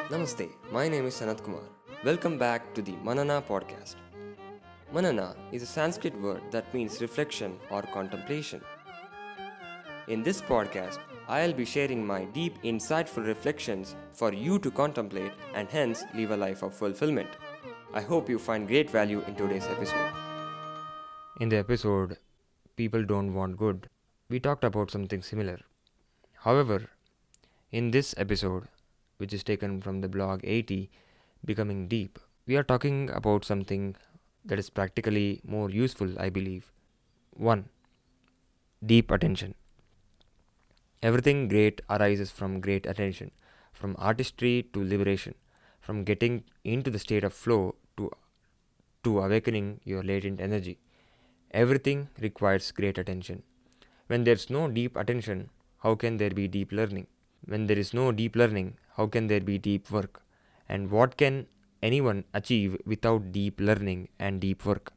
Namaste, my name is Sanat Kumar. Welcome back to the Manana Podcast. Manana is a Sanskrit word that means reflection or contemplation. In this podcast, I'll be sharing my deep, insightful reflections for you to contemplate and hence live a life of fulfillment. I hope you find great value in today's episode. In the episode, People Don't Want Good, we talked about something similar. However, in this episode, which is taken from the blog 80, Becoming Deep, we are talking about something that is practically more useful, I believe. 1. Deep attention. Everything great arises from great attention, from artistry to liberation, from getting into the state of flow to awakening your latent energy. Everything requires great attention. When there's no deep attention, how can there be deep learning? When there is no deep learning, how can there be deep work? And what can anyone achieve without deep learning and deep work?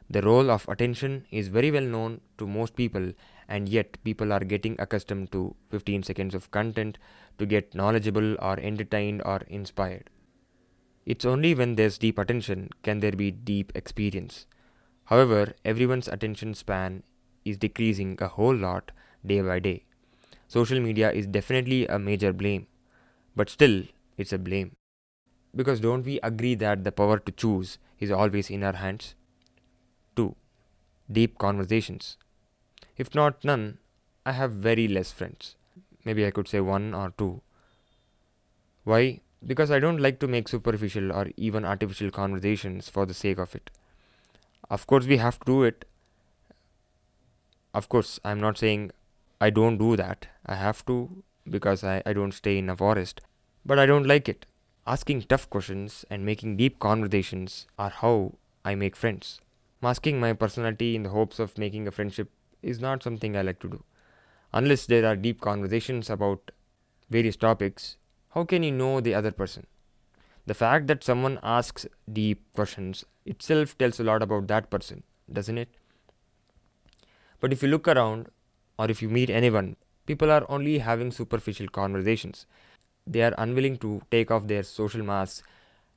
The role of attention is very well known to most people, and yet people are getting accustomed to 15 seconds of content to get knowledgeable or entertained or inspired. It's only when there's deep attention can there be deep experience. However, everyone's attention span is decreasing a whole lot day by day. Social media is definitely a major blame, but still, it's a blame. Because don't we agree that the power to choose is always in our hands? 2. Deep conversations. If not none, I have very less friends. Maybe I could say 1 or 2. Why? Because I don't like to make superficial or even artificial conversations for the sake of it. Of course, we have to do it. Of course, I'm not saying I don't do that. I have to because I don't stay in a forest. But I don't like it. Asking tough questions and making deep conversations are how I make friends. Masking my personality in the hopes of making a friendship is not something I like to do. Unless there are deep conversations about various topics, how can you know the other person? The fact that someone asks deep questions itself tells a lot about that person, doesn't it? But if you look around, or if you meet anyone, people are only having superficial conversations. They are unwilling to take off their social masks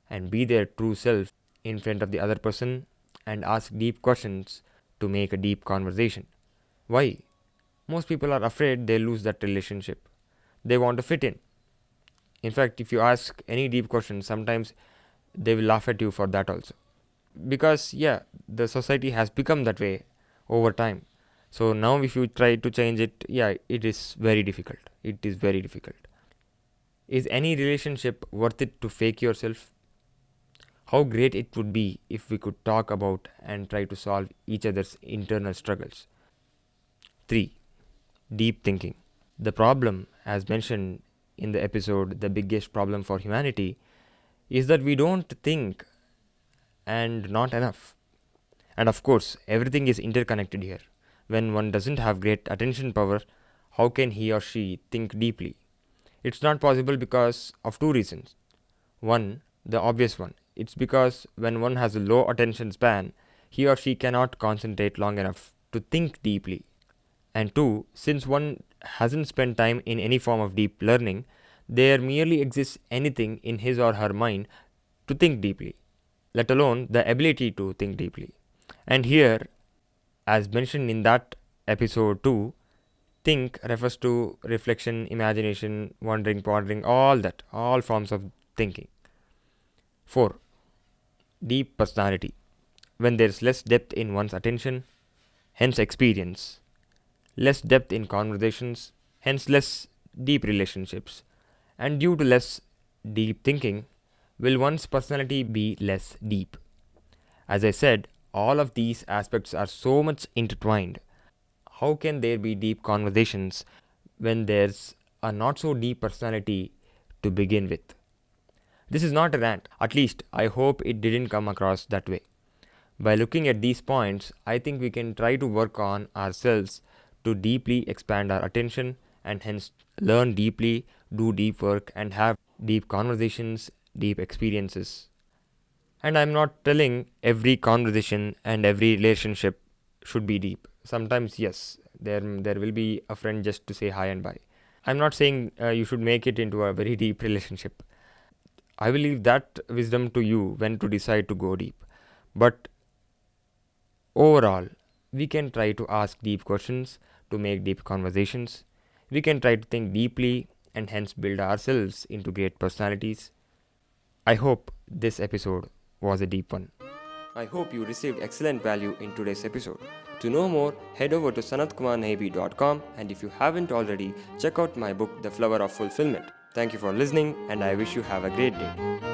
and be their true self in front of the other person and ask deep questions to make a deep conversation. Why? Most people are afraid they'll lose that relationship. They want to fit in. In fact, if you ask any deep questions, sometimes they will laugh at you for that also. Because, the society has become that way over time. So now if you try to change it, it is very difficult. It is very difficult. Is any relationship worth it to fake yourself? How great it would be if we could talk about and try to solve each other's internal struggles. 3. Deep thinking. The problem, as mentioned in the episode, the biggest problem for humanity, is that we don't think and not enough. And of course, everything is interconnected here. When one doesn't have great attention power, how can he or she think deeply? It's not possible because of 2 reasons. 1, the obvious one. It's because when one has a low attention span, he or she cannot concentrate long enough to think deeply. And 2, since one hasn't spent time in any form of deep learning, there merely exists anything in his or her mind to think deeply, let alone the ability to think deeply. And here, as mentioned in that episode 2, think refers to reflection, imagination, wondering, pondering, all forms of thinking. 4. Deep personality. When there is less depth in one's attention, hence experience, less depth in conversations, hence less deep relationships, and due to less deep thinking, will one's personality be less deep. As I said, all of these aspects are so much intertwined. How can there be deep conversations when there's a not so deep personality to begin with? This is not a rant. At least I hope it didn't come across that way. By looking at these points, I think we can try to work on ourselves to deeply expand our attention and hence learn deeply, do deep work, and have deep conversations, deep experiences. And I'm not telling every conversation and every relationship should be deep. Sometimes, yes, there will be a friend just to say hi and bye. I'm not saying you should make it into a very deep relationship. I will leave that wisdom to you when to decide to go deep. But overall, we can try to ask deep questions to make deep conversations. We can try to think deeply and hence build ourselves into great personalities. I hope this episode was a deep one. I hope you received excellent value in today's episode. To know more, head over to sanatkumarnahibi.com, and if you haven't already, check out my book The Flower of Fulfillment. Thank you for listening, and I wish you have a great day.